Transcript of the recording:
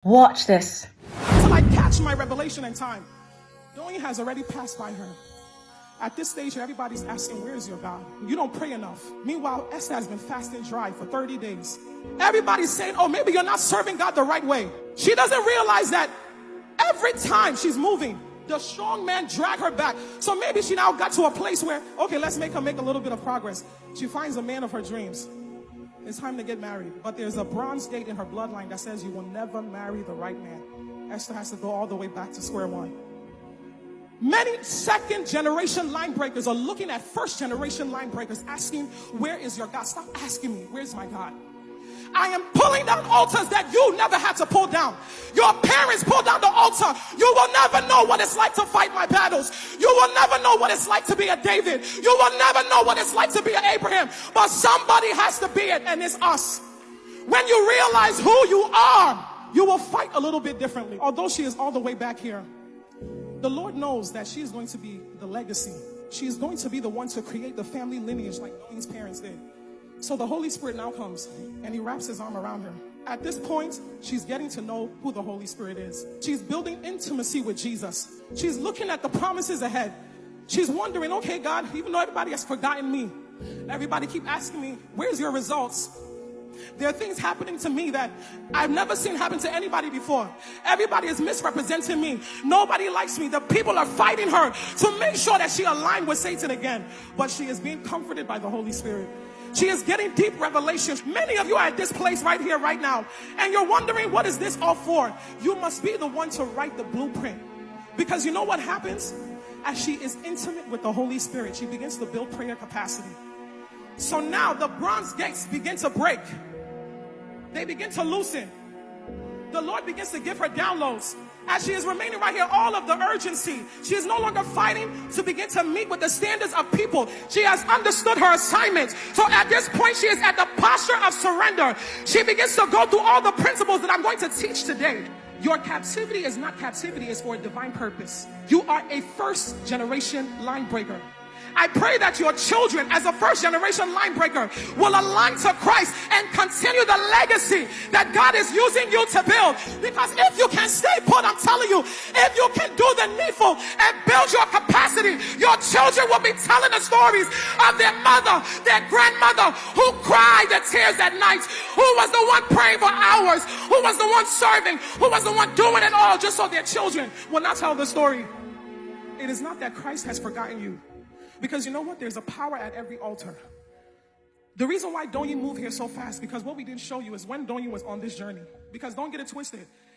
Watch this. Till I catch my revelation in time. Doing has already passed by her. At this stage, everybody's asking, where is your God? You don't pray enough. Meanwhile, Esther has been fasting dry for 30 days. Everybody's saying, oh, maybe you're not serving God the right way. She doesn't realize that every time she's moving, the strong man drag her back. So maybe she now got to a place where, okay, let's make her make a little bit of progress. She finds a man of her dreams. It's time to get married. But there's a bronze gate in her bloodline that says you will never marry the right man. Esther has to go all the way back to square one. Many second generation line breakers are looking at first generation line breakers asking, where is your God? Stop asking me, where's my God? I am pulling down altars that you never had to pull down. Your parents pulled down the altar. You will never know what it's like to fight my battles. You will never know what it's like to be a David. You will never know what it's like to be an Abraham. But somebody has to be it, and it's us. When you realize who you are, you will fight a little bit differently. Although she is all the way back here, the Lord knows that she is going to be the legacy. She is going to be the one to create the family lineage like Noe's parents did. So the Holy Spirit now comes and he wraps his arm around her. At this point, she's getting to know who the Holy Spirit is. She's building intimacy with Jesus. She's looking at the promises ahead. She's wondering, okay, God, even though everybody has forgotten me, everybody keep asking me, where's your results? There are things happening to me that I've never seen happen to anybody before. Everybody is misrepresenting me. Nobody likes me. The people are fighting her to make sure that she aligned with Satan again. But she is being comforted by the Holy Spirit. She is getting deep revelations. Many of you are at this place right here, right now, and you're wondering, what is this all for? You must be the one to write the blueprint. Because you know what happens? As she is intimate with the Holy Spirit, she begins to build prayer capacity. So now the bronze gates begin to break. They begin to loosen. The Lord begins to give her downloads. As she is remaining right here, all of the urgency. She is no longer fighting to begin to meet with the standards of people. She has understood her assignment. So at this point, she is at the posture of surrender. She begins to go through all the principles that I'm going to teach today. Your captivity is not captivity, it's for a divine purpose. You are a first generation line breaker. I pray that your children, as a first generation line breaker, will align to Christ and continue the legacy that God is using you to build. Because if you can stay put, I'm telling you, if you can do the needful and build your capacity, your children will be telling the stories of their mother, their grandmother, who cried the tears at night, who was the one praying for hours, who was the one serving, who was the one doing it all just so their children will not tell the story. It is not that Christ has forgotten you. Because you know what? There's a power at every altar. The reason why Donyi moved here so fast, because what we didn't show you is when Donyi was on this journey. Because don't get it twisted.